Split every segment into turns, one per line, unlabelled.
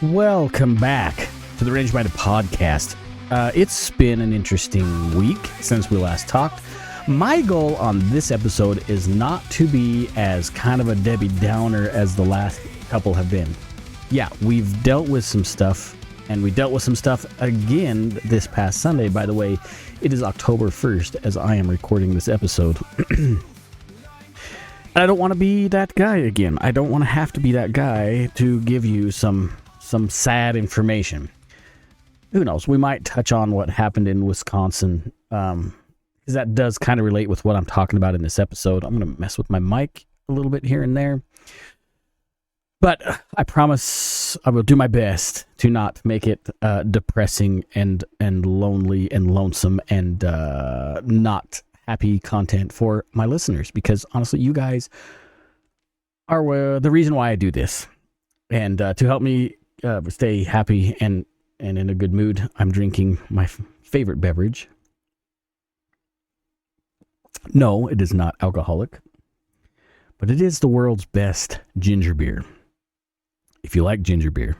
Welcome back to the Range Minded Podcast. It's been an interesting week since we last talked. My goal on this episode is not to be as kind of a Debbie Downer as the last couple have been. Yeah, we've dealt with some stuff, and we dealt with some stuff again this past Sunday. By the way, it is October 1st as I am recording this episode. And I don't want to be that guy again. I don't want to have to be that guy to give you some sad information. Who knows? We might touch on what happened in Wisconsin, because that does kind of relate with what I'm talking about in this episode. I'm going to mess with my mic a little bit here and there. But I promise I will do my best to not make it depressing and lonely and lonesome and not happy content for my listeners. Because honestly, you guys are the reason why I do this. And to help me stay happy and in a good mood, I'm drinking my favorite beverage. No, it is not alcoholic, but it is the world's best ginger beer. If you like ginger beer,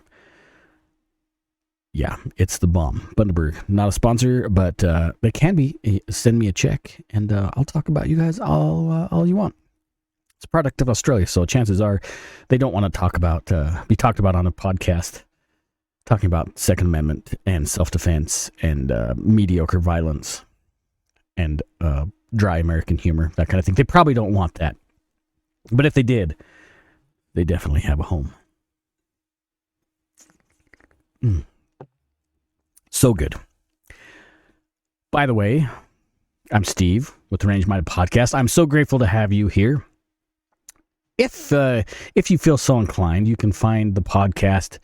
yeah, it's the bomb. Bundaberg, not a sponsor, but they can be. Send me a check, and I'll talk about you guys all you want. It's a product of Australia, so chances are they don't want to be talked about on a podcast talking about Second Amendment and self-defense and mediocre violence and dry American humor, that kind of thing. They probably don't want that. But if they did, they definitely have a home. So good. By the way, I'm Steve with the Range Minded Podcast. I'm so grateful to have you here. If you feel so inclined, you can find the podcast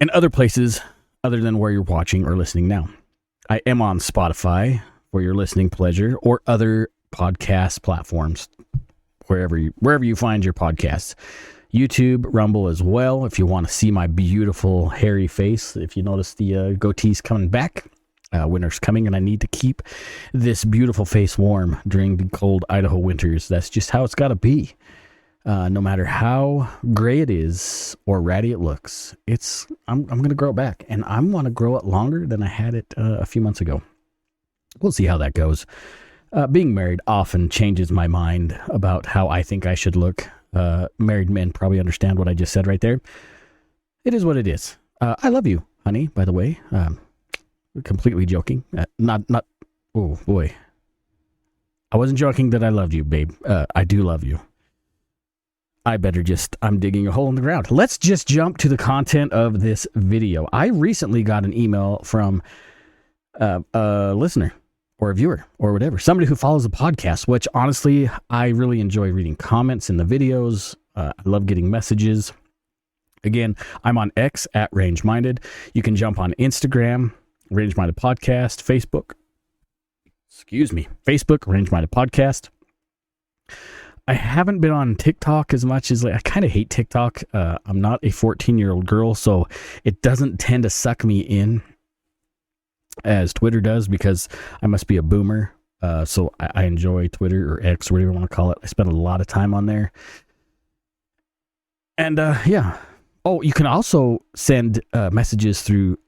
in other places other than where you're watching or listening now. I am on Spotify for your listening pleasure, or other podcast platforms, wherever you find your podcasts. YouTube, Rumble as well, if you want to see my beautiful hairy face. If you notice the goatee's coming back, winter's coming, and I need to keep this beautiful face warm during the cold Idaho winters. That's just how it's got to be. No matter how gray it is or ratty it looks, I'm going to grow it back, and I want to grow it longer than I had it a few months ago. We'll see how that goes. Being married often changes my mind about how I think I should look. Married men probably understand what I just said right there. It is what it is. I love you, honey, by the way. Completely joking. Oh boy. I wasn't joking that I loved you, babe. I do love you. I'm digging a hole in the ground. Let's just jump to the content of this video. I recently got an email from a listener or a viewer or whatever, somebody who follows the podcast, which honestly, I really enjoy reading comments in the videos. I love getting messages. Again, I'm on X at Range Minded. You can jump on Instagram, Range Minded Podcast, Facebook, Range Minded Podcast. I haven't been on TikTok as much as I kind of hate TikTok. I'm not a 14-year-old girl, so it doesn't tend to suck me in as Twitter does, because I must be a boomer. So I enjoy Twitter or X or whatever you want to call it. I spend a lot of time on there. And yeah. Oh, you can also send messages through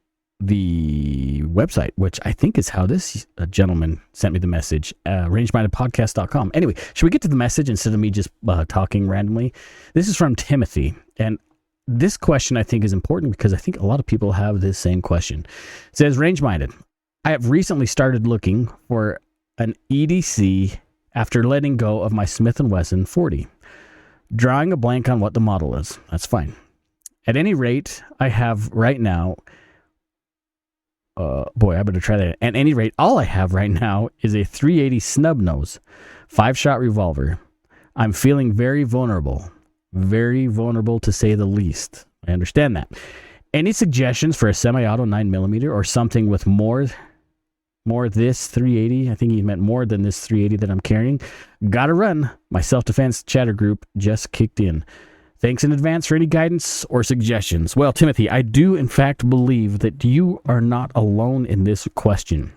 the website, which I think is how this gentleman sent me the message, rangemindedpodcast.com. Anyway, should we get to the message instead of me just talking randomly? This is from Timothy, and this question I think is important because I think a lot of people have this same question. It says, Range Minded, I have recently started looking for an EDC after letting go of my Smith & Wesson 40. Drawing a blank on what the model is. That's fine. At any rate, I have right now... I better try that. At any rate, all I have right now is a 380 snub nose, 5-shot revolver. I'm feeling very vulnerable to say the least. I understand that. Any suggestions for a semi-auto 9mm or something with more this 380? I think he meant more than this 380 that I'm carrying. Gotta run. My self-defense chatter group just kicked in. Thanks in advance for any guidance or suggestions. Well, Timothy, I do in fact believe that you are not alone in this question.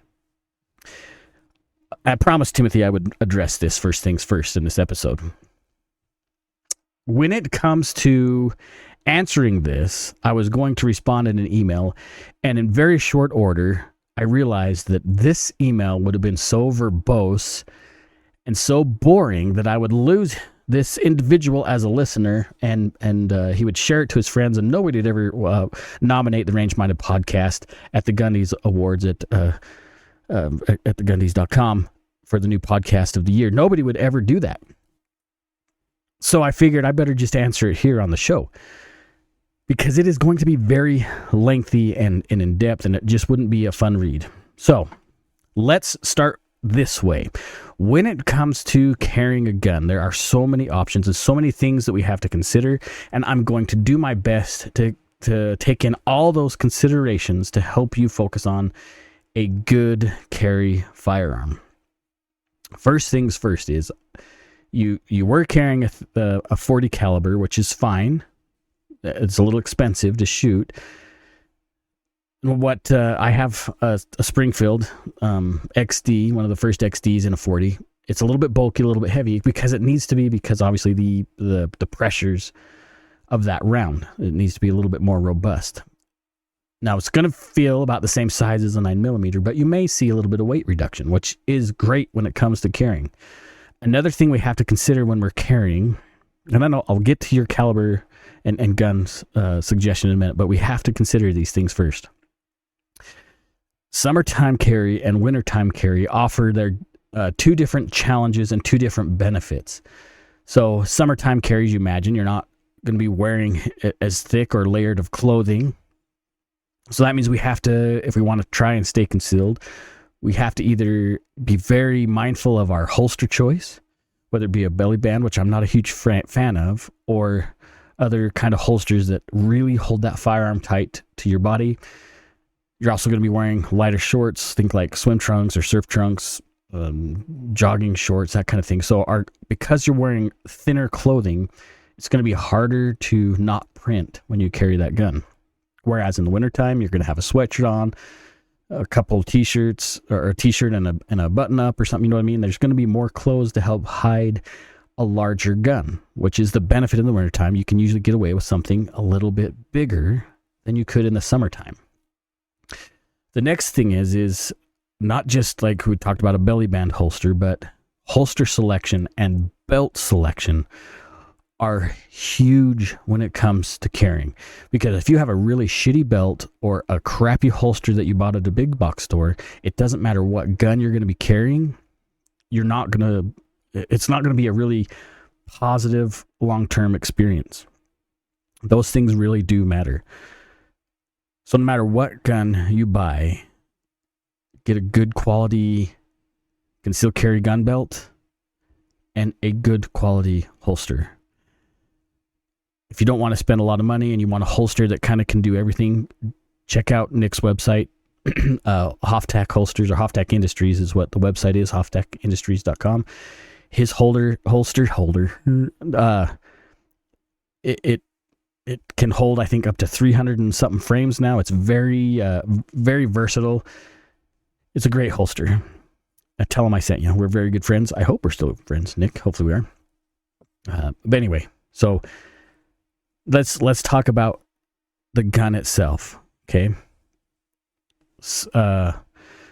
I promised Timothy I would address this first things first in this episode. When it comes to answering this, I was going to respond in an email, and in very short order, I realized that this email would have been so verbose and so boring that I would lose this individual as a listener, and he would share it to his friends, and nobody would ever nominate the Range Minded Podcast at the Gundies Awards at the Gundies.com for the new podcast of the year. Nobody would ever do that. So I figured I better just answer it here on the show, because it is going to be very lengthy and in-depth, and it just wouldn't be a fun read. So let's start this way. When it comes to carrying a gun, there are so many options and so many things that we have to consider, and I'm going to do my best to take in all those considerations to help you focus on a good carry firearm. First things first is you were carrying a 40 caliber, which is fine. It's a little expensive to shoot. What I have a Springfield XD, one of the first XDs in a 40. It's a little bit bulky, a little bit heavy, because it needs to be, because obviously the pressures of that round, it needs to be a little bit more robust. Now it's going to feel about the same size as a 9mm, but you may see a little bit of weight reduction, which is great when it comes to carrying. Another thing we have to consider when we're carrying, and I know I'll get to your caliber and guns suggestion in a minute, but we have to consider these things first. Summertime carry and wintertime carry offer their two different challenges and two different benefits. So summertime carry, as you imagine, you're not going to be wearing as thick or layered of clothing. So that means we have to, if we want to try and stay concealed, we have to either be very mindful of our holster choice, whether it be a belly band, which I'm not a huge fan of, or other kind of holsters that really hold that firearm tight to your body. You're also going to be wearing lighter shorts, think like swim trunks or surf trunks, jogging shorts, that kind of thing. So because you're wearing thinner clothing, it's going to be harder to not print when you carry that gun. Whereas in the wintertime, you're going to have a sweatshirt on, a couple of t-shirts, or a t-shirt and a button-up or something, you know what I mean? There's going to be more clothes to help hide a larger gun, which is the benefit in the wintertime. You can usually get away with something a little bit bigger than you could in the summertime. The next thing is not just like we talked about a belly band holster, but holster selection and belt selection are huge when it comes to carrying. Because if you have a really shitty belt or a crappy holster that you bought at a big box store, it doesn't matter what gun you're going to be carrying, it's not going to be a really positive long-term experience. Those things really do matter. So no matter what gun you buy, get a good quality concealed carry gun belt and a good quality holster. If you don't want to spend a lot of money and you want a holster that kind of can do everything, check out Nick's website. Hoftac Holsters, or Hoftac Industries is what the website is, hoftac.industries.com. His holster, it can hold, I think, up to 300 and something frames now. It's very, very versatile. It's a great holster. Tell him I sent you. We're very good friends. I hope we're still friends, Nick. Hopefully we are. But anyway, so let's talk about the gun itself. Okay.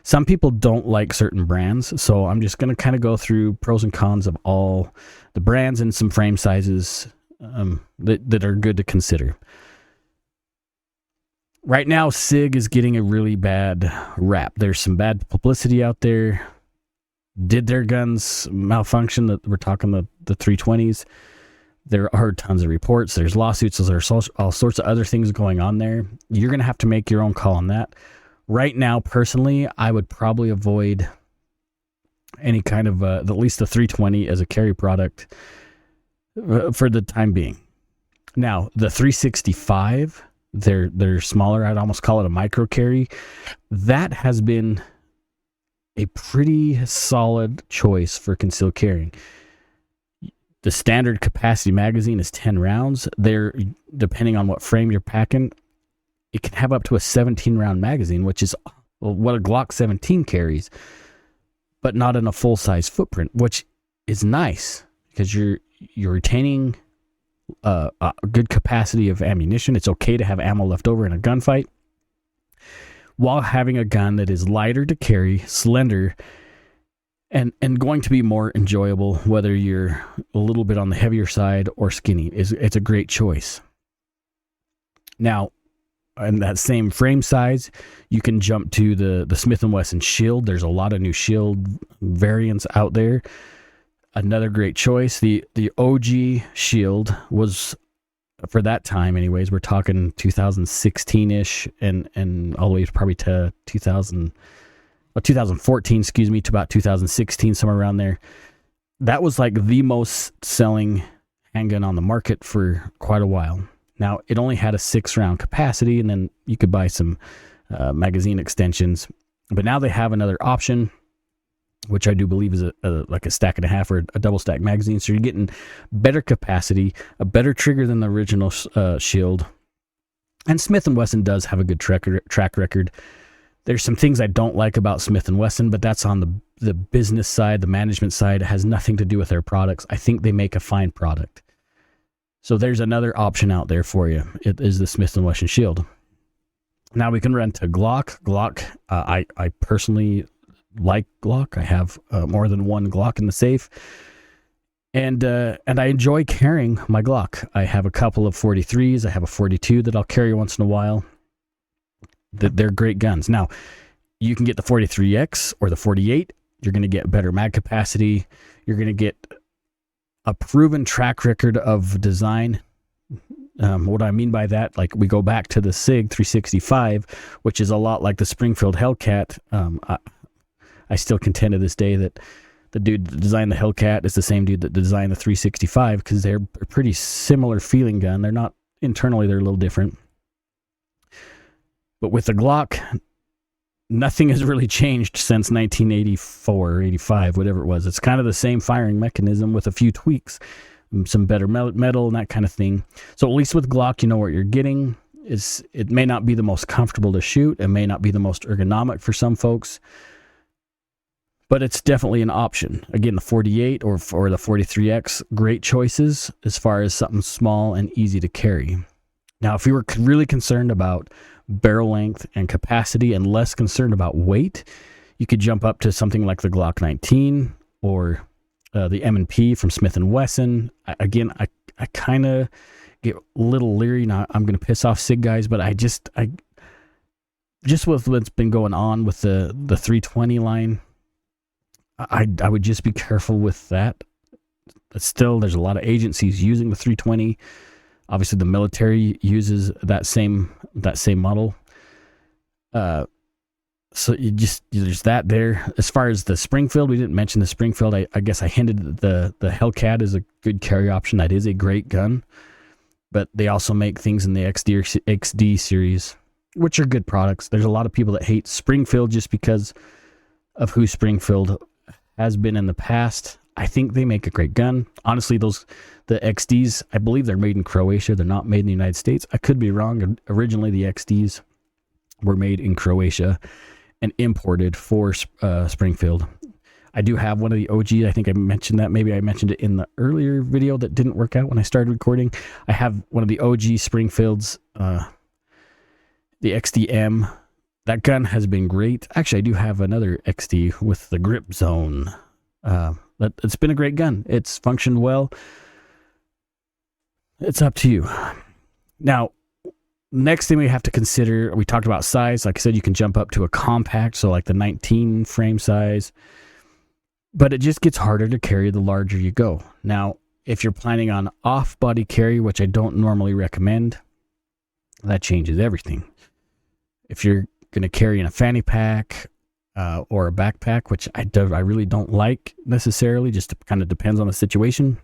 Some people don't like certain brands, so I'm just going to kind of go through pros and cons of all the brands and some frame sizes that are good to consider. Right now, SIG is getting a really bad rap. There's some bad publicity out there. Did their guns malfunction? That we're talking the 320s. There are tons of reports. There's lawsuits. There's all sorts of other things going on there. You're going to have to make your own call on that. Right now, personally, I would probably avoid any kind of, at least the 320 as a carry product for the time being. Now, the 365, they're smaller. I'd almost call it a micro carry. That has been a pretty solid choice for concealed carrying. The standard capacity magazine is 10 rounds. They're, depending on what frame you're packing, it can have up to a 17-round magazine, which is what a Glock 17 carries, but not in a full-size footprint, which is nice because you're retaining good capacity of ammunition. It's okay to have ammo left over in a gunfight, while having a gun that is lighter to carry, slender, and going to be more enjoyable, whether you're a little bit on the heavier side or skinny. It's a great choice. Now, in that same frame size, you can jump to the Smith & Wesson Shield. There's a lot of new Shield variants out there. Another great choice. The OG Shield was, for that time anyways, we're talking 2016-ish and all the way probably to 2014, to about 2016, somewhere around there. That was like the most selling handgun on the market for quite a while. Now, it only had a 6-round capacity, and then you could buy some magazine extensions. But now they have another option, which I do believe is like a stack and a half or a double stack magazine. So you're getting better capacity, a better trigger than the original Shield. And Smith & Wesson does have a good track record. There's some things I don't like about Smith & Wesson, but that's on the business side, the management side. It has nothing to do with their products. I think they make a fine product. So there's another option out there for you. It is the Smith & Wesson Shield. Now we can run to Glock. I personally like Glock. I have more than one Glock in the safe. And I enjoy carrying my Glock. I have a couple of 43s. I have a 42 that I'll carry once in a while. They're great guns. Now, you can get the 43X or the 48. You're going to get better mag capacity. You're going to get a proven track record of design. What I mean by that, like we go back to the SIG 365, which is a lot like the Springfield Hellcat. I still contend to this day that the dude that designed the Hellcat is the same dude that designed the 365, because they're a pretty similar feeling gun. They're not internally, they're a little different. But with the Glock, nothing has really changed since 1984 or 85, whatever it was. It's kind of the same firing mechanism with a few tweaks, some better metal and that kind of thing. So at least with Glock, you know what you're getting. It may not be the most comfortable to shoot. It may not be the most ergonomic for some folks, but it's definitely an option. Again, the 48 or the 43X, great choices as far as something small and easy to carry. Now, if you were really concerned about barrel length and capacity and less concerned about weight, you could jump up to something like the Glock 19 or the M&P from Smith & Wesson. I kind of get a little leery. Now, I'm going to piss off SIG guys, but I just with what's been going on with the 320 line, I would just be careful with that. But still, there's a lot of agencies using the 320. Obviously, the military uses that same model. So there's that there. As far as the Springfield, we didn't mention the Springfield. I guess I hinted that the Hellcat is a good carry option. That is a great gun. But they also make things in the XD series, which are good products. There's a lot of people that hate Springfield just because of who Springfield has been in the past. I think they make a great gun. Honestly, the XDs, I believe they're made in Croatia. They're not made in the United States. I could be wrong. Originally, the XDs were made in Croatia and imported for Springfield. I do have one of the OG. I think I mentioned that. Maybe I mentioned it in the earlier video that didn't work out when I started recording. I have one of the OG Springfields, the XDM. That gun has been great. Actually, I do have another XD with the Grip Zone. It's been a great gun. It's functioned well. It's up to you. Now, next thing we have to consider, we talked about size. Like I said, you can jump up to a compact, so like the 19 frame size. But it just gets harder to carry the larger you go. Now, if you're planning on off-body carry, which I don't normally recommend, that changes everything. If you're going to carry in a fanny pack or a backpack, which I really don't like necessarily, just kind of depends on the situation,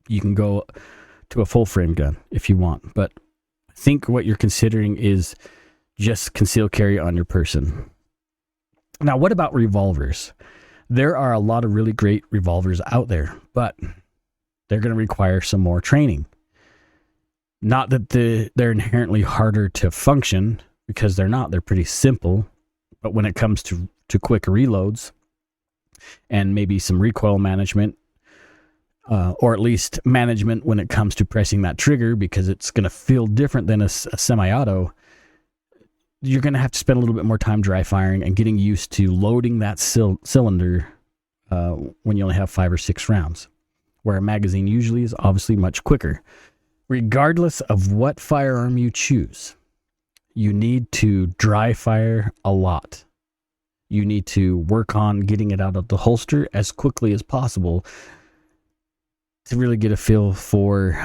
you can go to a full-frame gun if you want. But I think what you're considering is just concealed carry on your person. Now, what about revolvers? There are a lot of really great revolvers out there, but they're going to require some more training. Not that they're inherently harder to function, because they're not. They're pretty simple. But when it comes to quick reloads and maybe some recoil management, or at least management when it comes to pressing that trigger, because it's going to feel different than a semi-auto. You're going to have to spend a little bit more time dry firing and getting used to loading that cylinder when you only have 5 or 6 rounds, where a magazine usually is obviously much quicker. Regardless of what firearm you choose, you need to dry fire a lot. You need to work on getting it out of the holster as quickly as possible to really get a feel for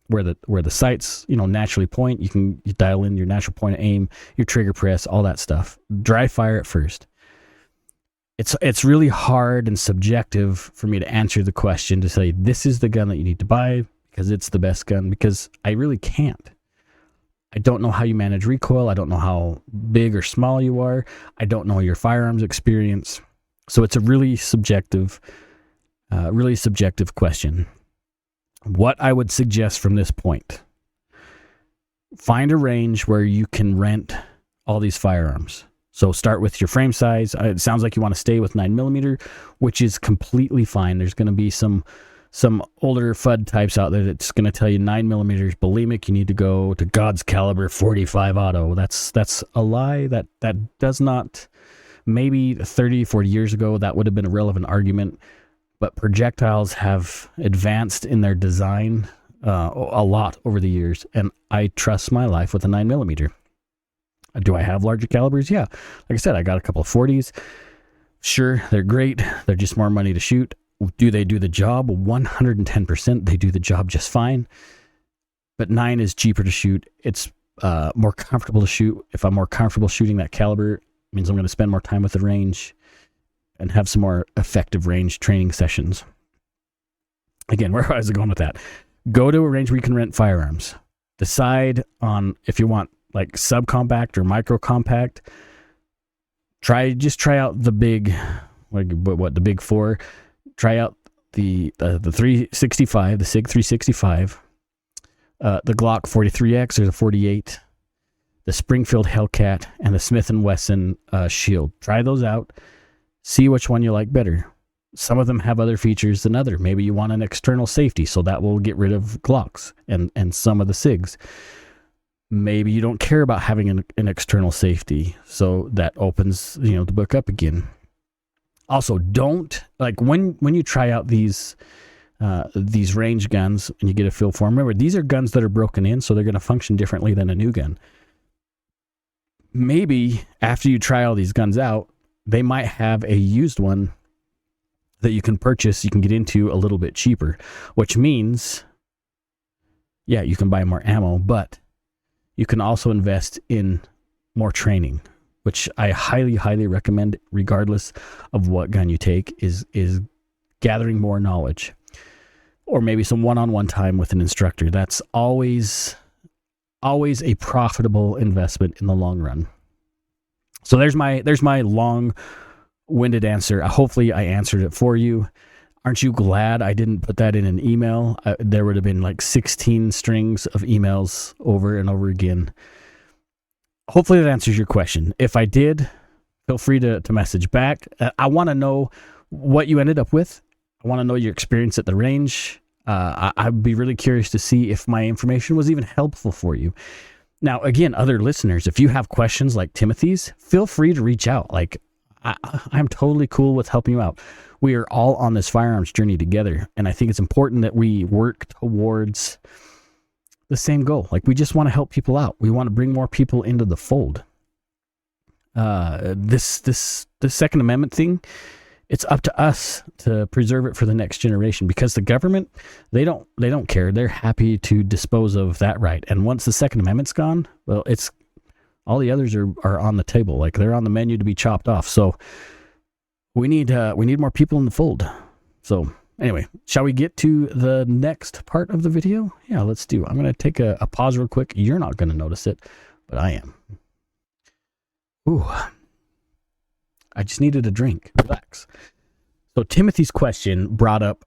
where the sights, naturally point. You dial in your natural point of aim, your trigger press, all that stuff. Dry fire at first. It's really hard and subjective for me to answer the question to say this is the gun that you need to buy because it's the best gun, because I really can't. I don't know how you manage recoil. I don't know how big or small you are. I don't know your firearms experience. So it's a really subjective question. What I would suggest from this point: find a range where you can rent all these firearms. So start with your frame size. It sounds like you want to stay with 9mm, which is completely fine. There's going to be some older FUD types out there that's going to tell you 9mm is bulimic. You need to go to God's Caliber 45 auto. That's a lie. That does not. Maybe 30, 40 years ago, that would have been a relevant argument. But projectiles have advanced in their design a lot over the years, and I trust my life with a 9mm. Do I have larger calibers? Yeah. Like I said, I got a couple of 40s. Sure, they're great. They're just more money to shoot. Do they do the job? 110%. They do the job just fine. But 9 is cheaper to shoot. It's more comfortable to shoot. If I'm more comfortable shooting that caliber, it means I'm going to spend more time with the range and have some more effective range training sessions. Again, where was I going with that? Go to a range where you can rent firearms. Decide on if you want like subcompact or micro compact. Try out the big, the big 4. Try out the 365, the SIG 365, the Glock 43X or the 48, the Springfield Hellcat, and the Smith & Wesson Shield. Try those out. See which one you like better. Some of them have other features than other. Maybe you want an external safety, so that will get rid of Glocks and some of the SIGs. Maybe you don't care about having an external safety, so that opens the book up again. Also, don't, like, when you try out these range guns and you get a feel for them, remember, these are guns that are broken in, so they're going to function differently than a new gun. Maybe after you try all these guns out, they might have a used one that you can purchase, you can get into a little bit cheaper, which means, yeah, you can buy more ammo, but you can also invest in more training, which I highly, highly recommend, regardless of what gun you take, is gathering more knowledge, or maybe some one-on-one time with an instructor. That's always a profitable investment in the long run. So there's my long-winded answer. Hopefully I answered it for you. Aren't you glad I didn't put that in an email? There would have been like 16 strings of emails over and over again. Hopefully that answers your question. If I did, feel free to message back. I want to know what you ended up with. I want to know your experience at the range. I'd be really curious to see if my information was even helpful for you. Now, again, other listeners, if you have questions like Timothy's, feel free to reach out. Like, I'm totally cool with helping you out. We are all on this firearms journey together, and I think it's important that we work towards the same goal. Like, we just want to help people out. We want to bring more people into the fold. This Second Amendment thing, it's up to us to preserve it for the next generation, because the government, they don't care. They're happy to dispose of that right. And once the Second Amendment's gone, well, it's all the others are on the table. Like, they're on the menu to be chopped off. So we need more people in the fold. So anyway, shall we get to the next part of the video? Yeah, let's do. I'm going to take a pause real quick. You're not going to notice it, but I am. Ooh. I just needed a drink. Relax. So Timothy's question brought up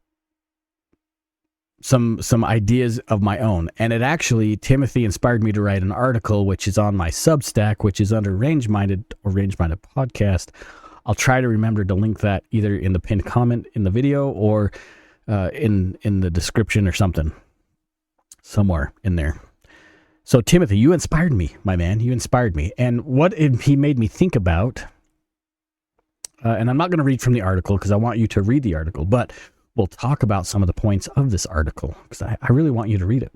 some ideas of my own, and it actually, Timothy inspired me to write an article, which is on my Substack, which is under Range Minded or Range Minded Podcast. I'll try to remember to link that either in the pinned comment in the video or in the description or something, somewhere in there. So Timothy, you inspired me, my man. You inspired me. And he made me think about, and I'm not going to read from the article because I want you to read the article, but we'll talk about some of the points of this article because I really want you to read it.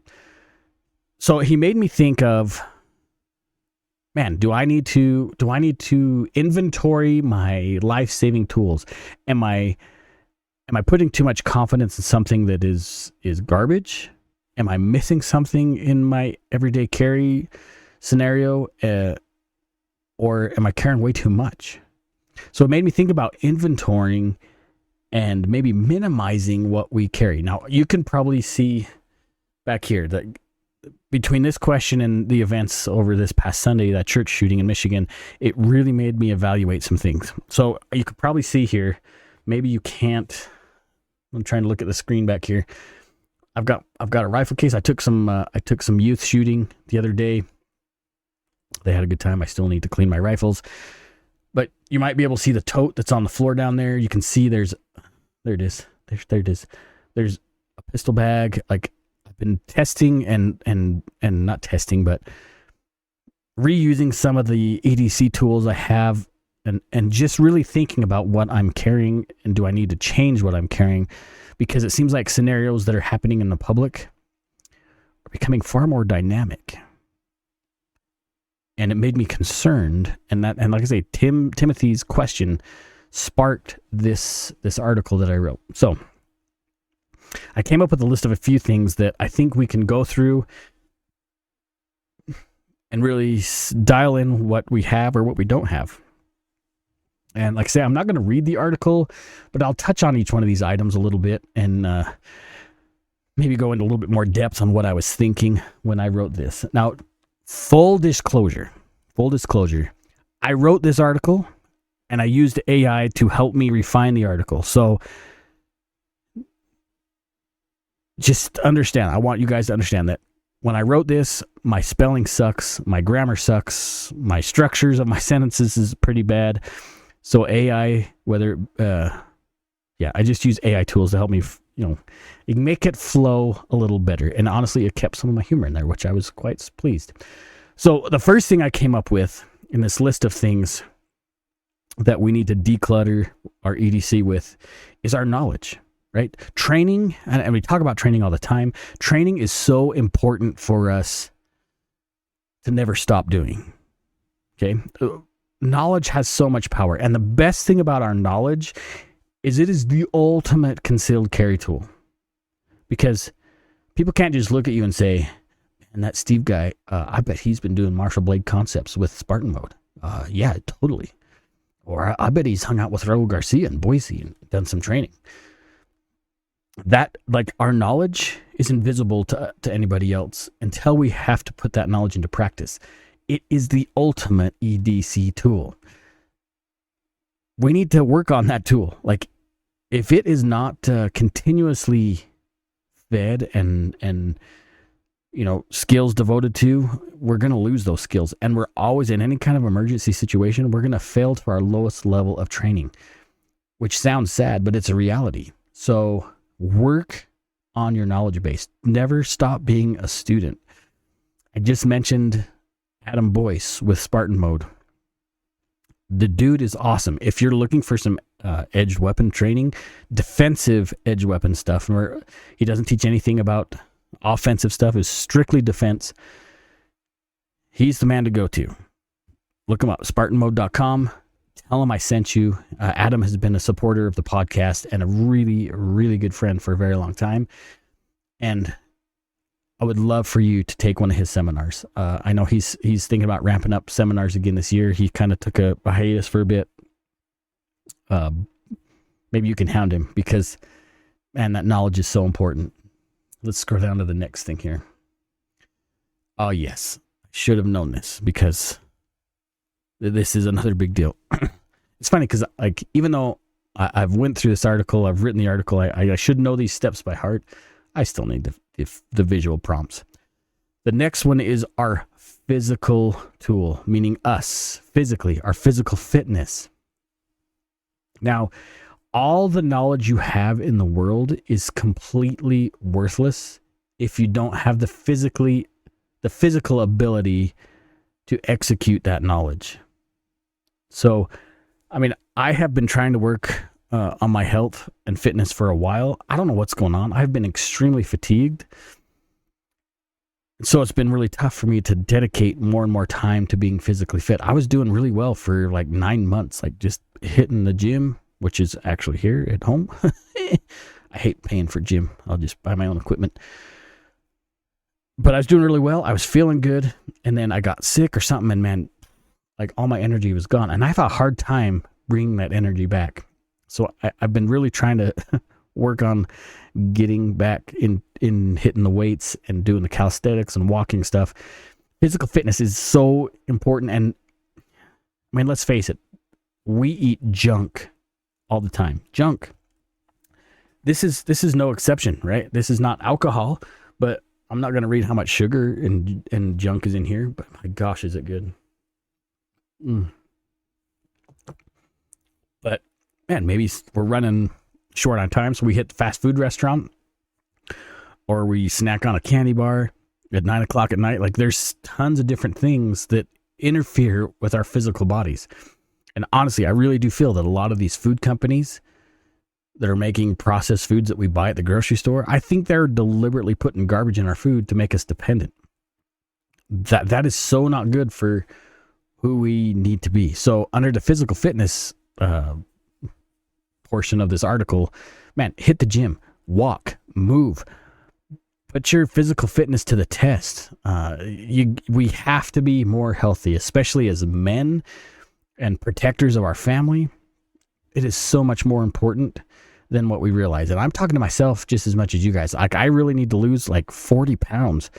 So he made me think of, man, do I need to inventory my life-saving tools? Am I putting too much confidence in something that is garbage? Am I missing something in my everyday carry scenario? Or am I carrying way too much? So it made me think about inventorying and maybe minimizing what we carry. Now, you can probably see back here that between this question and the events over this past Sunday, that church shooting in Michigan, it really made me evaluate some things. So you could probably see here, maybe you can't. I'm trying to look at the screen back here. I've got a rifle case. I took some youth shooting the other day. They had a good time. I still need to clean my rifles. But you might be able to see the tote that's on the floor down there. You can see there it is. There it is. There's a pistol bag. Like, I've been testing and not testing, but reusing some of the EDC tools I have and just really thinking about what I'm carrying and do I need to change what I'm carrying, because it seems like scenarios that are happening in the public are becoming far more dynamic. And it made me concerned, and like I say, Timothy's question sparked this article that I wrote. So I came up with a list of a few things that I think we can go through and really dial in what we have or what we don't have. And like I say, I'm not going to read the article, but I'll touch on each one of these items a little bit and maybe go into a little bit more depth on what I was thinking when I wrote this. Now, full disclosure, I wrote this article and I used AI to help me refine the article. So just understand, I want you guys to understand that when I wrote this, my spelling sucks, my grammar sucks, my structures of my sentences is pretty bad. So AI, I just use AI tools to help me, make it flow a little better. And honestly, it kept some of my humor in there, which I was quite pleased. So the first thing I came up with in this list of things that we need to declutter our EDC with is our knowledge, right? Training, and we talk about training all the time. Training is so important for us to never stop doing, okay? Knowledge has so much power. And the best thing about our knowledge is it is the ultimate concealed carry tool. Because people can't just look at you and say, and that Steve guy, I bet he's been doing Marshall Blade concepts with Spartan mode. Yeah, totally. Or I bet he's hung out with Raul Garcia in Boise and done some training. That, like, our knowledge is invisible to anybody else until we have to put that knowledge into practice. It is the ultimate EDC tool. We need to work on that tool. Like, if it is not continuously fed and skills devoted to, we're going to lose those skills. And we're always in any kind of emergency situation, we're going to fail to our lowest level of training, which sounds sad, but it's a reality. So work on your knowledge base. Never stop being a student. I just mentioned Adam Boyce with Spartan mode. The dude is awesome. If you're looking for some edged weapon training, defensive edged weapon stuff, where he doesn't teach anything about offensive stuff, is strictly defense, he's the man to go to. Look him up, spartanmode.com. Tell him I sent you. Adam has been a supporter of the podcast and a really, really good friend for a very long time. And I would love for you to take one of his seminars. I know he's thinking about ramping up seminars again this year. He kind of took a hiatus for a bit. Maybe you can hound him because, man, that knowledge is so important. Let's scroll down to the next thing here. Oh, yes. I should have known this because this is another big deal. It's funny because, like, even though I've went through this article, I've written the article, I should know these steps by heart, I still need the visual prompts. The next one is our physical tool, meaning us physically, our physical fitness. Now, all the knowledge you have in the world is completely worthless if you don't have the physical ability to execute that knowledge. So, I mean, I have been trying to work on my health and fitness for a while. I don't know what's going on. I've been extremely fatigued. So it's been really tough for me to dedicate more and more time to being physically fit. I was doing really well for like 9 months, like just hitting the gym, which is actually here at home. I hate paying for gym. I'll just buy my own equipment. But I was doing really well. I was feeling good. And then I got sick or something. And man, like all my energy was gone. And I have a hard time bringing that energy back. So I've been really trying to work on getting back in hitting the weights and doing the calisthenics and walking stuff. Physical fitness is so important. And I mean, let's face it, we eat junk all the time. Junk. This is no exception, right? This is not alcohol, but I'm not going to read how much sugar and junk is in here, but my gosh, is it good. But man, maybe we're running short on time, so we hit the fast food restaurant, or we snack on a candy bar at 9 o'clock at night. Like, there's tons of different things that interfere with our physical bodies. And honestly, I really do feel that a lot of these food companies that are making processed foods that we buy at the grocery store, I think they're deliberately putting garbage in our food to make us dependent. That is so not good for who we need to be. So under the physical fitness portion of this article, man, hit the gym, walk, move, put your physical fitness to the test. We have to be more healthy, especially as men and protectors of our family. It is so much more important than what we realize. And I'm talking to myself just as much as you guys. Like, I really need to lose like 40 pounds.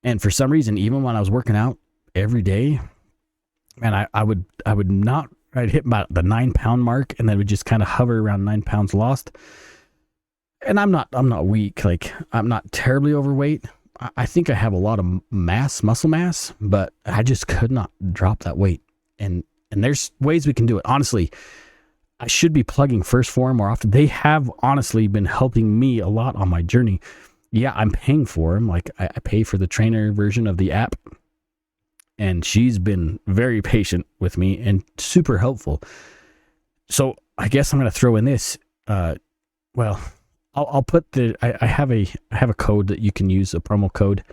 And for some reason, even when I was working out every day, man, I'd hit about the 9 pound mark, and then would just kind of hover around 9 pounds lost. And I'm not weak. Like, I'm not terribly overweight. I think I have a lot of muscle mass, but I just could not drop that weight. And there's ways we can do it. Honestly, I should be plugging First Form more often. They have honestly been helping me a lot on my journey. Yeah, I'm paying for them. Like, I pay for the trainer version of the app, and she's been very patient with me and super helpful. So I guess I'm going to throw in this. Well, I'll put I have a code that you can use, a promo code.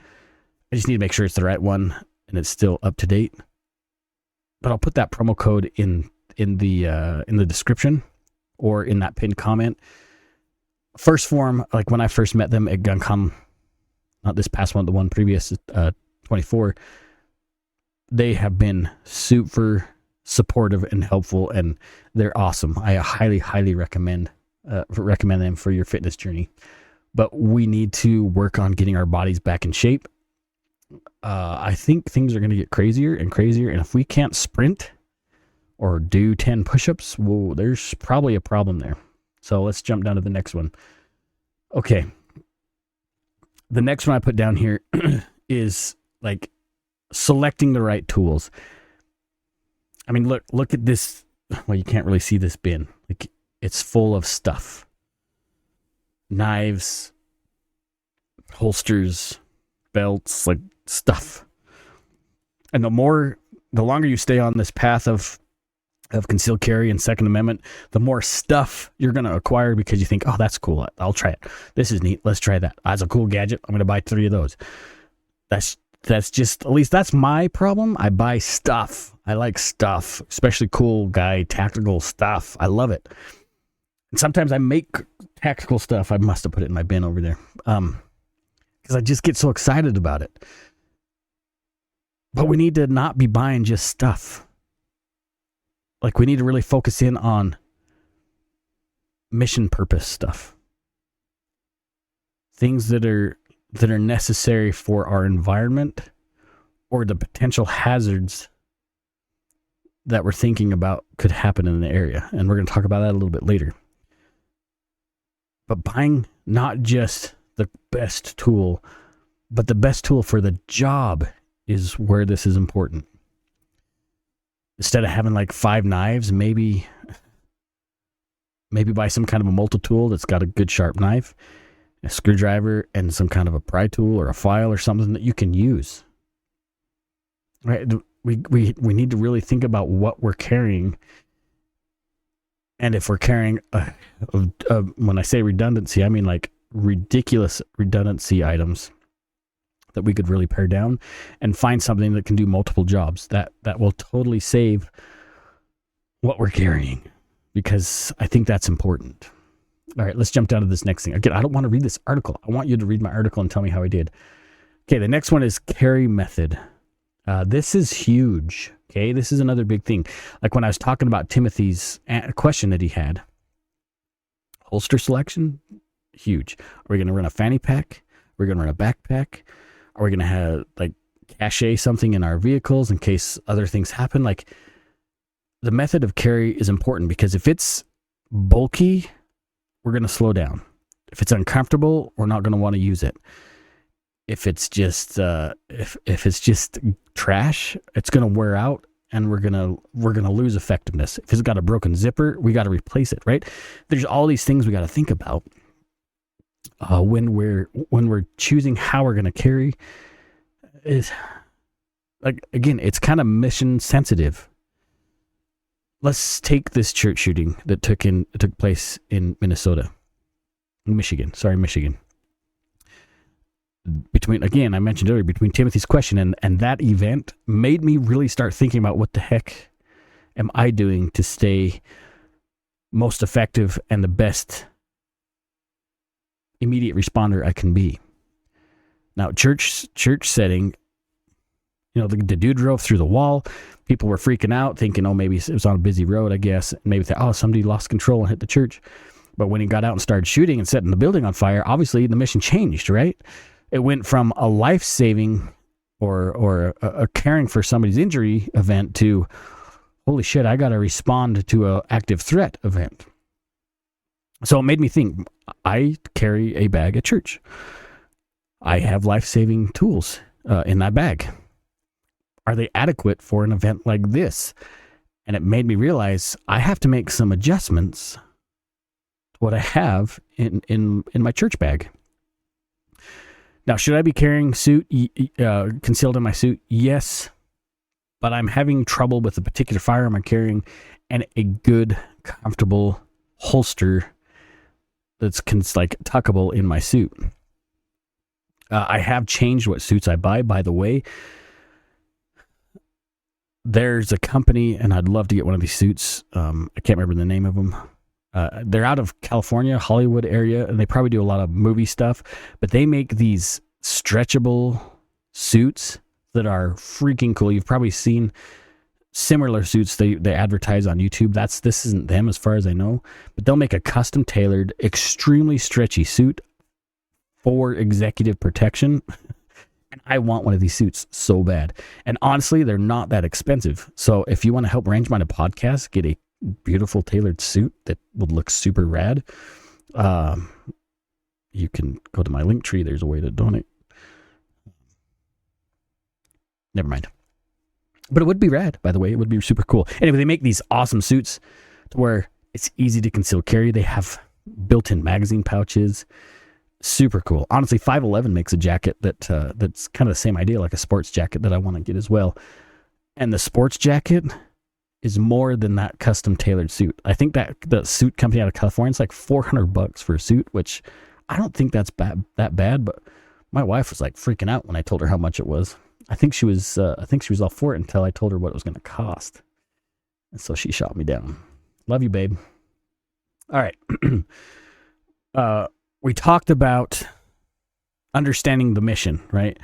I just need to make sure it's the right one and it's still up to date. But I'll put that promo code in the description or in that pinned comment. First Form, like when I first met them at GunCon, not this past one, the one previous, 24, they have been super supportive and helpful, and they're awesome. I highly, highly recommend them for your fitness journey. But we need to work on getting our bodies back in shape. I think things are going to get crazier and crazier, and if we can't sprint or do 10 push-ups, well, there's probably a problem there. So let's jump down to the next one. Okay. The next one I put down here is like selecting the right tools. I mean, look at this. Well, you can't really see this bin. Like, it's full of stuff. Knives, holsters, belts, like stuff. And the longer you stay on this path of concealed carry and Second Amendment, the more stuff you're going to acquire because you think, oh, that's cool. I'll try it. This is neat. Let's try that. That's a cool gadget. I'm going to buy 3 of those. That's just, at least that's my problem. I buy stuff. I like stuff, especially cool guy tactical stuff. I love it. And sometimes I make tactical stuff. I must have put it in my bin over there. Because I just get so excited about it. But we need to not be buying just stuff. Like, we need to really focus in on mission purpose stuff. Things that are necessary for our environment or the potential hazards that we're thinking about could happen in the area. And we're going to talk about that a little bit later. But buying not just the best tool, but the best tool for the job is where this is important. Instead of having like 5 knives, maybe maybe buy some kind of a multi-tool that's got a good sharp knife, a screwdriver, and some kind of a pry tool or a file or something that you can use. Right? We need to really think about what we're carrying. And if we're carrying, when I say redundancy, I mean like ridiculous redundancy items that we could really pare down and find something that can do multiple jobs that will totally save what we're carrying, because I think that's important. All right, let's jump down to this next thing. Again, I don't want to read this article. I want you to read my article and tell me how I did. Okay, the next one is carry method. This is huge. Okay, this is another big thing. Like when I was talking about Timothy's question that he had, holster selection, huge. Are we going to run a fanny pack? Are we going to run a backpack? Are we going to have like cache something in our vehicles in case other things happen? Like the method of carry is important, because if it's bulky, we're going to slow down. If it's uncomfortable, we're not going to want to use it. If it's just if it's just trash, it's going to wear out, and we're gonna lose effectiveness. If it's got a broken zipper, we got to replace it. Right? There's all these things we got to think about when we're choosing how we're going to carry. Is like, again, it's kind of mission sensitive. Let's take this church shooting that took place in Michigan. I mentioned earlier, between Timothy's question and that event made me really start thinking about what the heck am I doing to stay most effective and the best immediate responder I can be. Now, church setting, the dude drove through the wall. People were freaking out, thinking, maybe it was on a busy road, I guess. Maybe somebody lost control and hit the church. But when he got out and started shooting and setting the building on fire, obviously the mission changed, right? It went from a life-saving or a caring for somebody's injury event to, holy shit, I got to respond to an active threat event. So it made me think, I carry a bag at church. I have life-saving tools in that bag. Are they adequate for an event like this? And it made me realize I have to make some adjustments to what I have in my church bag. Now, should I be carrying concealed in my suit? Yes, but I'm having trouble with the particular firearm I'm carrying and a good, comfortable holster that's tuckable in my suit. I have changed what suits I buy, by the way. There's a company, and I'd love to get one of these suits. I can't remember the name of them. They're out of California, Hollywood area, and they probably do a lot of movie stuff, but they make these stretchable suits that are freaking cool. You've probably seen similar suits they advertise on YouTube. This isn't them as far as I know, but they'll make a custom tailored, extremely stretchy suit for executive protection. And I want one of these suits so bad. And honestly, they're not that expensive. So if you want to help Range Minded Podcast get a beautiful tailored suit that would look super rad, you can go to my link tree. There's a way to donate. Never mind. But it would be rad, by the way. It would be super cool. Anyway, they make these awesome suits to where it's easy to conceal carry. They have built-in magazine pouches. Super cool. Honestly, 511 makes a jacket that's kind of the same idea, like a sports jacket that I want to get as well. And the sports jacket is more than that custom tailored suit. I think that the suit company out of California, it's like $400 for a suit, which I don't think that's that bad. But my wife was like freaking out when I told her how much it was. I think she was all for it until I told her what it was going to cost, and so she shot me down. Love you, babe. All right. We talked about understanding the mission, right?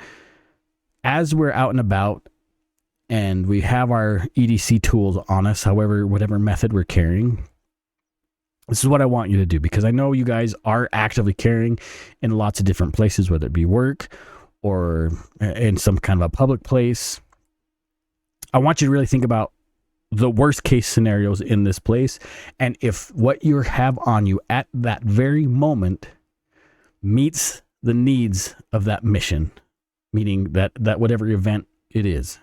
As we're out and about and we have our EDC tools on us, whatever method we're carrying, this is what I want you to do, because I know you guys are actively carrying in lots of different places, whether it be work or in some kind of a public place. I want you to really think about the worst case scenarios in this place. And if what you have on you at that very moment meets the needs of that mission, meaning that whatever event it is,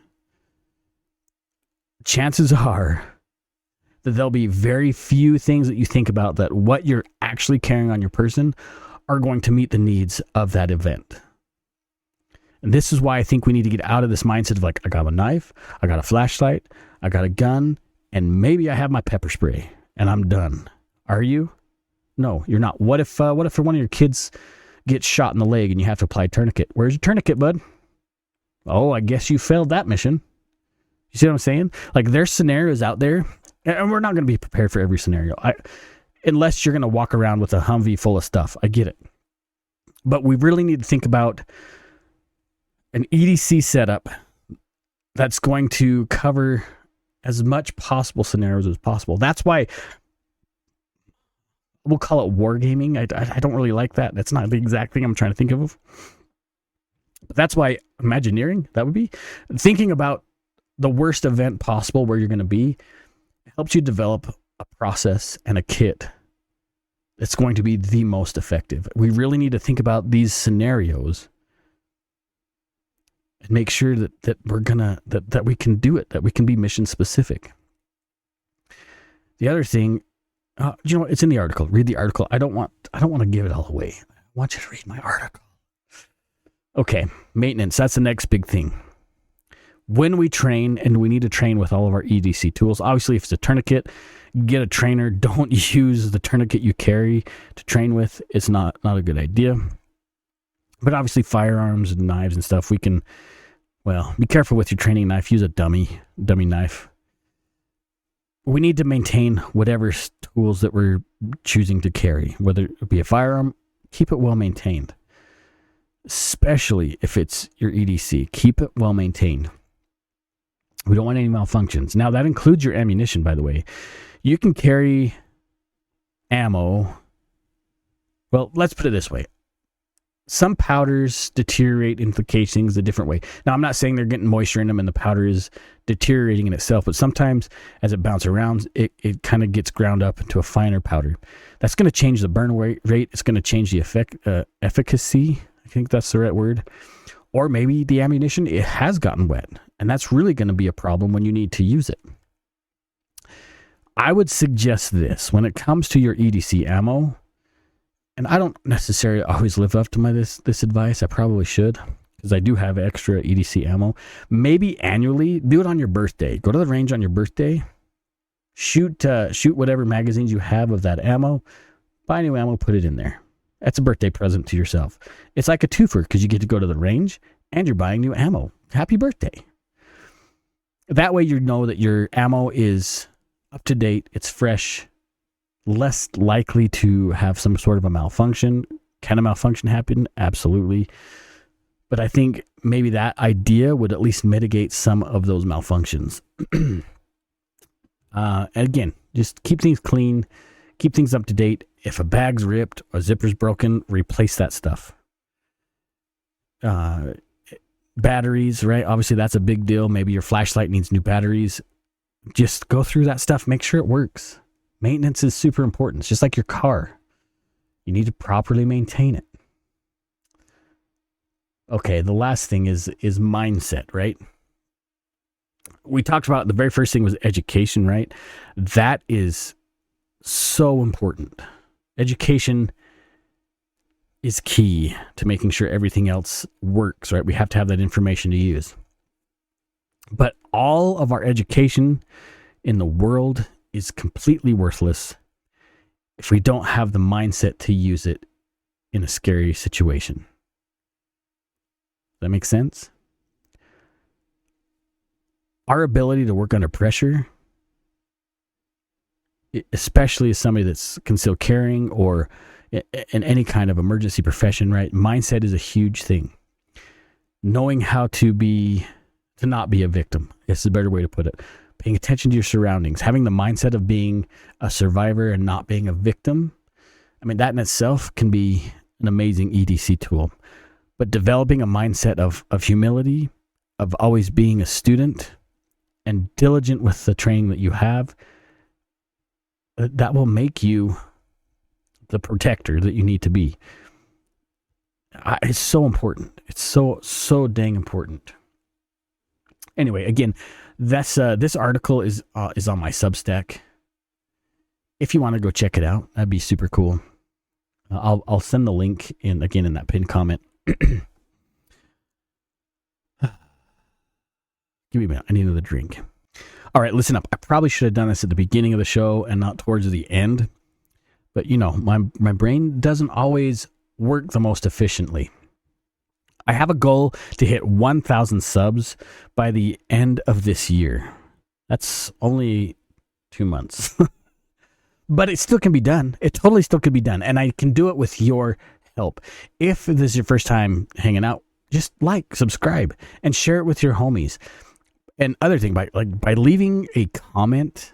chances are that there'll be very few things that you think about that what you're actually carrying on your person are going to meet the needs of that event. And this is why I think we need to get out of this mindset of like, I got a knife, I got a flashlight, I got a gun, and maybe I have my pepper spray and I'm done. Are you? No, you're not. What if one of your kids gets shot in the leg and you have to apply a tourniquet? Where's your tourniquet, bud? Oh, I guess you failed that mission. You see what I'm saying? Like, there's scenarios out there, and we're not going to be prepared for every scenario. Unless you're going to walk around with a Humvee full of stuff. I get it. But we really need to think about an EDC setup that's going to cover as much possible scenarios as possible. That's why we'll call it wargaming. I don't really like that. That's not the exact thing I'm trying to think of. But that's why Imagineering, that would be thinking about the worst event possible where you're going to be, helps you develop a process and a kit that's going to be the most effective. We really need to think about these scenarios and make sure that we're gonna that we can do it, that we can be mission specific. The other thing, it's in the article. Read the article. I don't want to give it all away. I want you to read my article. Okay, maintenance. That's the next big thing. When we train, and we need to train with all of our EDC tools. Obviously, if it's a tourniquet, get a trainer. Don't use the tourniquet you carry to train with. It's not a good idea. But obviously, firearms and knives and stuff, we can, be careful with your training knife. Use a dummy knife. We need to maintain whatever tools that we're choosing to carry, whether it be a firearm, keep it well maintained. Especially if it's your EDC, keep it well maintained. We don't want any malfunctions. Now, that includes your ammunition, by the way. You can carry ammo. Well, let's put it this way. Some powders deteriorate into casings a different way. Now, I'm not saying they're getting moisture in them and the powder is deteriorating in itself, but sometimes as it bounces around, it kind of gets ground up into a finer powder. That's going to change the burn rate. It's going to change the efficacy. I think that's the right word. Or maybe the ammunition, it has gotten wet, and that's really going to be a problem when you need to use it. I would suggest this when it comes to your EDC ammo, and I don't necessarily always live up to this advice. I probably should, because I do have extra EDC ammo. Maybe annually, do it on your birthday. Go to the range on your birthday. Shoot whatever magazines you have of that ammo. Buy new ammo, put it in there. That's a birthday present to yourself. It's like a twofer because you get to go to the range and you're buying new ammo. Happy birthday. That way you know that your ammo is up to date, it's fresh, less likely to have some sort of a malfunction. Can a malfunction happen? Absolutely. But I think maybe that idea would at least mitigate some of those malfunctions. Again, just keep things clean, keep things up to date. If a bag's ripped or zipper's broken, replace that stuff. Batteries, right? Obviously, that's a big deal. Maybe your flashlight needs new batteries. Just go through that stuff. Make sure it works. Maintenance is super important. It's just like your car. You need to properly maintain it. Okay, the last thing is mindset, right? We talked about the very first thing was education, right? That is so important. Education is key to making sure everything else works, right? We have to have that information to use. But all of our education in the world is completely worthless if we don't have the mindset to use it in a scary situation. Does that make sense? Our ability to work under pressure, especially as somebody that's concealed carrying or in any kind of emergency profession, right? Mindset is a huge thing. Knowing how to not be a victim is a better way to put it. Paying attention to your surroundings, having the mindset of being a survivor and not being a victim. I mean, that in itself can be an amazing EDC tool. But developing a mindset of humility, of always being a student and diligent with the training that you have, that will make you the protector that you need to be. It's so important. It's so dang important. Anyway, again, this article is on my Substack. if you want to go check it out, that'd be super cool. I'll send the link in that pinned comment. Give me a minute. I need another drink. All right, listen up. I probably should have done this at the beginning of the show and not towards the end. But, my brain doesn't always work the most efficiently. I have a goal to hit 1,000 subs by the end of this year. That's only 2 months. But it still can be done. It totally still can be done. And I can do it with your help. If this is your first time hanging out, just subscribe, and share it with your homies. And other thing, by leaving a comment,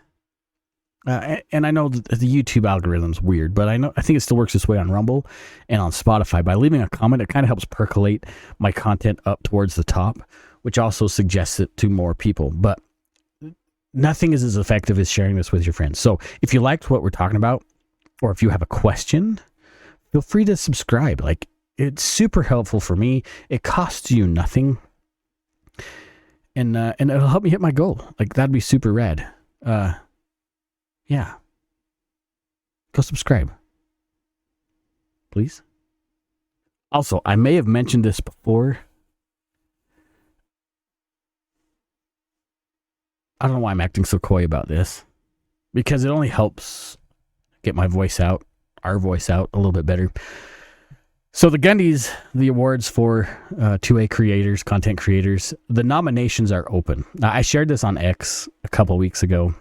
and I know the YouTube algorithm's weird, but I think it still works this way on Rumble and on Spotify. By leaving a comment, it kind of helps percolate my content up towards the top, which also suggests it to more people. But nothing is as effective as sharing this with your friends. So if you liked what we're talking about, or if you have a question, feel free to subscribe. It's super helpful for me. It costs you nothing. And it'll help me hit my goal. That'd be super rad. Yeah. Go subscribe. Please. Also, I may have mentioned this before. I don't know why I'm acting so coy about this. Because it only helps get my voice out, our voice out a little bit better. So the Gundies, the awards for 2A creators, content creators, the nominations are open. Now, I shared this on X a couple weeks ago.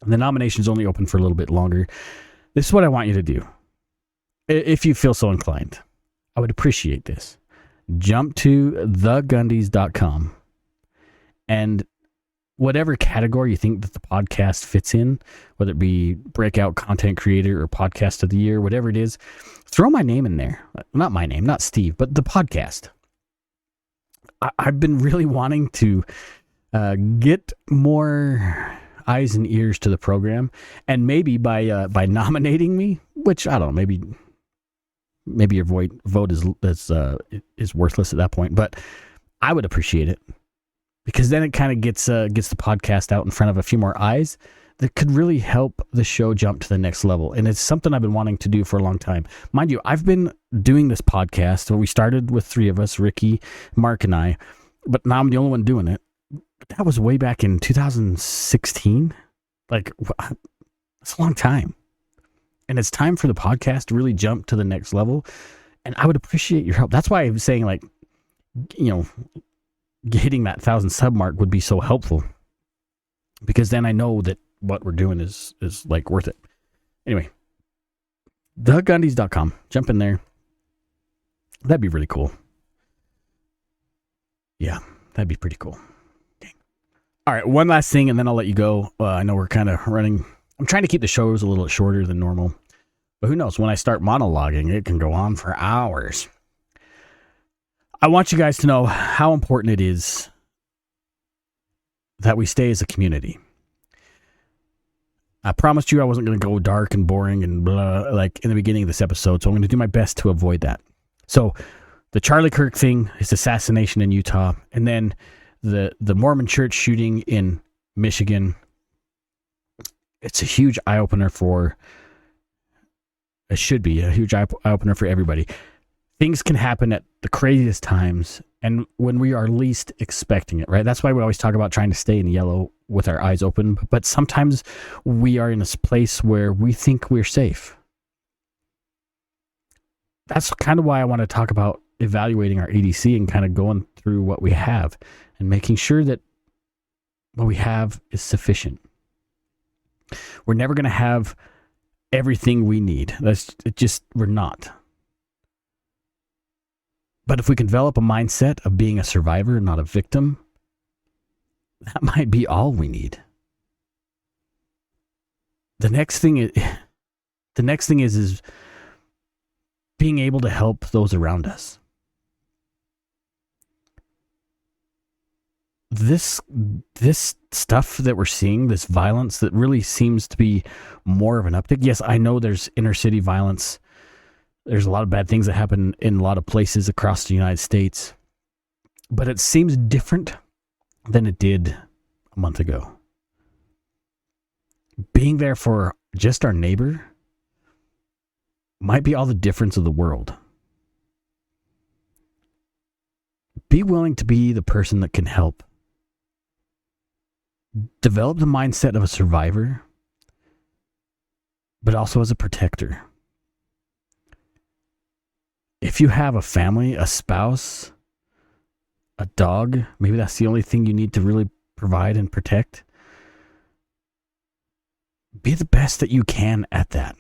The nomination's only open for a little bit longer. This is what I want you to do. If you feel so inclined, I would appreciate this. Jump to thegundies.com, and whatever category you think that the podcast fits in, whether it be breakout content creator or podcast of the year, whatever it is, throw my name in there. Not my name, not Steve, but the podcast. I've been really wanting to get more eyes and ears to the program, and maybe by nominating me, which I don't know, maybe your vote is worthless at that point, but I would appreciate it. Because then it kind of gets the podcast out in front of a few more eyes that could really help the show jump to the next level. And it's something I've been wanting to do for a long time. Mind you, I've been doing this podcast. We started with 3 of us, Ricky, Mark, and I. But now I'm the only one doing it. That was way back in 2016. That's a long time. And it's time for the podcast to really jump to the next level. And I would appreciate your help. That's why I'm saying, hitting that 1,000 sub mark would be so helpful, because then I know that what we're doing is worth it. Anyway, thegundies.com. Jump in there. That'd be really cool. Yeah, that'd be pretty cool. Dang. All right, one last thing, and then I'll let you go. I know we're kind of running. I'm trying to keep the shows a little shorter than normal, but who knows? When I start monologuing, it can go on for hours. I want you guys to know how important it is that we stay as a community. I promised you I wasn't going to go dark and boring and blah, in the beginning of this episode, so I'm going to do my best to avoid that. So, the Charlie Kirk thing, his assassination in Utah, and then the Mormon church shooting in Michigan. It's a huge eye-opener it should be a huge eye-opener for everybody. Things can happen at the craziest times and when we are least expecting it, right? That's why we always talk about trying to stay in yellow with our eyes open. But sometimes we are in a place where we think we're safe. That's kind of why I want to talk about evaluating our ADC and kind of going through what we have and making sure that what we have is sufficient. We're never going to have everything we need. We're not. But if we can develop a mindset of being a survivor and not a victim, that might be all we need. The next thing is being able to help those around us. This stuff that we're seeing, this violence that really seems to be more of an uptick. Yes, I know there's inner city violence. There's a lot of bad things that happen in a lot of places across the United States. But it seems different than it did a month ago. Being there for just our neighbor might be all the difference of the world. Be willing to be the person that can help. Develop the mindset of a survivor, but also as a protector. If you have a family, a spouse, a dog, maybe that's the only thing you need to really provide and protect. Be the best that you can at that.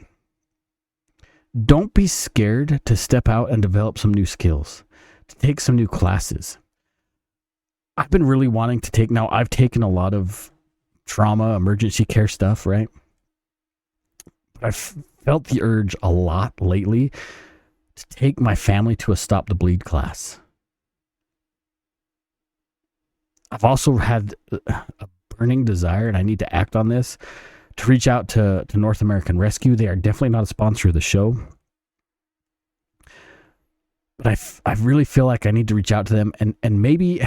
Don't be scared to step out and develop some new skills, to take some new classes. I've been really wanting to take, now I've taken a lot of trauma, emergency care stuff, right? But I've felt the urge a lot lately to take my family to a Stop the Bleed class. I've also had a burning desire, and I need to act on this, to reach out to North American Rescue. They are definitely not a sponsor of the show. But I really feel like I need to reach out to them and maybe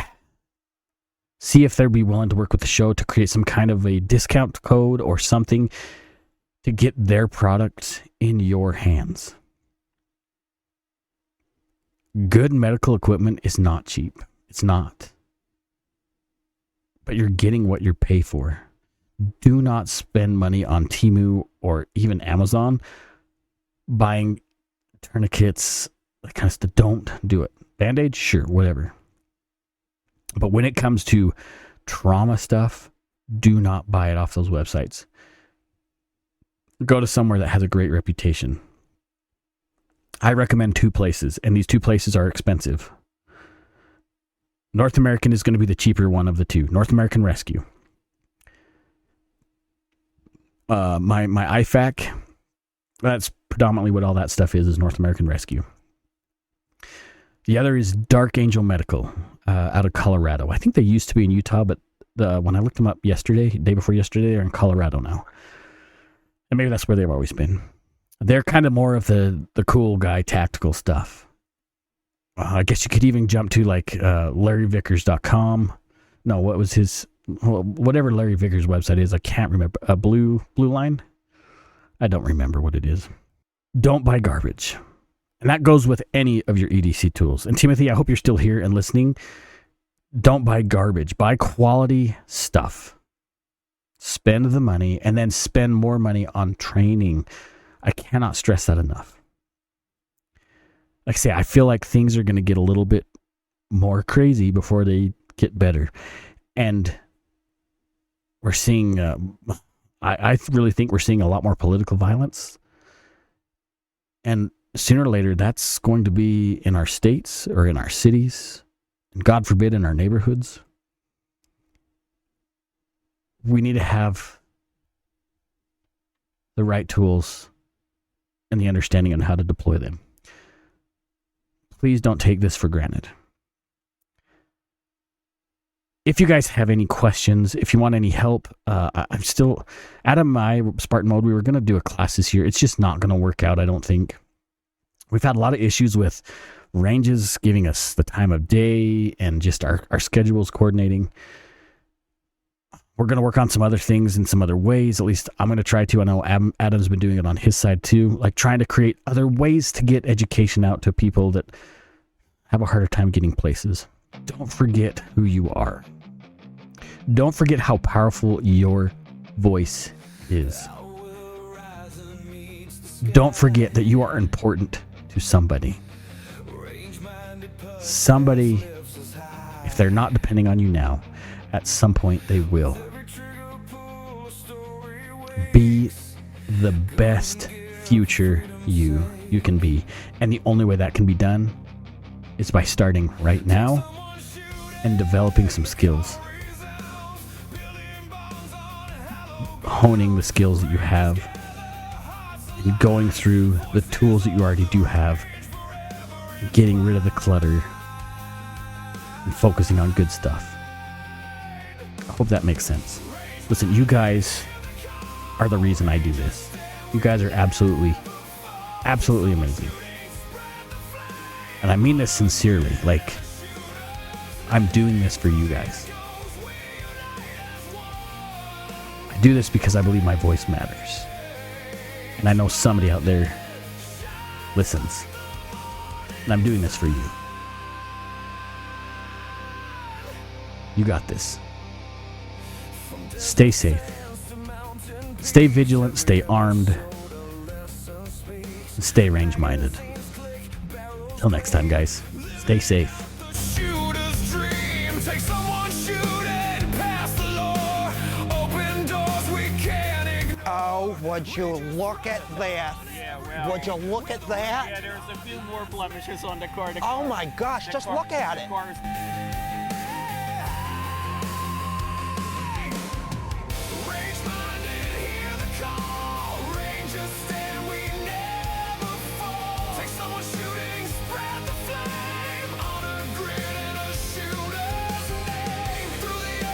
see if they'd be willing to work with the show to create some kind of a discount code or something to get their products in your hands. Good medical equipment is not cheap. It's not. But you're getting what you pay for. Do not spend money on Temu or even Amazon buying tourniquets, that kind of stuff. Don't do it. Band-Aids, sure, whatever. But when it comes to trauma stuff, do not buy it off those websites. Go to somewhere that has a great reputation. I recommend 2 places, and these 2 places are expensive. North American is going to be the cheaper one of the 2. North American Rescue. My IFAC, that's predominantly what all that stuff is North American Rescue. The other is Dark Angel Medical out of Colorado. I think they used to be in Utah, but when I looked them up yesterday, day before yesterday, they're in Colorado now. And maybe that's where they've always been. They're kind of more of the cool guy tactical stuff. I guess you could even jump to like LarryVickers.com. No, what was his... whatever Larry Vickers' website is, I can't remember. A blue line? I don't remember what it is. Don't buy garbage. And that goes with any of your EDC tools. And Timothy, I hope you're still here and listening. Don't buy garbage. Buy quality stuff. Spend the money and then spend more money on training. I cannot stress that enough. Like I say, I feel like things are going to get a little bit more crazy before they get better. And we're seeing, I really think we're seeing a lot more political violence. And sooner or later, that's going to be in our states or in our cities, and God forbid, in our neighborhoods. We need to have the right tools and the understanding on how to deploy them. Please don't take this for granted. If you guys have any questions, if you want any help, I'm still, Adam and I, Spartan Mode, we were going to do a class this year. It's just not going to work out, I don't think. We've had a lot of issues with ranges giving us the time of day and just our schedules coordinating. We're going to work on some other things in some other ways. At least I'm going to try to. I know Adam's been doing it on his side too, like trying to create other ways to get education out to people that have a harder time getting places. Don't forget who you are. Don't forget how powerful your voice is. Don't forget that you are important to somebody. Somebody, if they're not depending on you now, at some point they will. Be the best future you can be. And the only way that can be done is by starting right now and developing some skills. Honing the skills that you have and going through the tools that you already do have, getting rid of the clutter and focusing on good stuff. I hope that makes sense. Listen, you guys are the reason I do this. You guys are absolutely amazing. And I mean this sincerely. Like, I'm doing this for you guys. I do this because I believe my voice matters. And I know somebody out there listens. And I'm doing this for you. You got this. Stay safe. Stay vigilant, stay armed, and stay range-minded. Till next time, guys. Stay safe.
Shooter's dream, take someone shooting past the law. Open doors we can't ignore.
Oh, would you look at that?
Yeah, well,
Would you look at that?
yeah, there's a few more blemishes on the car.
Oh my gosh, just look at it.
The car's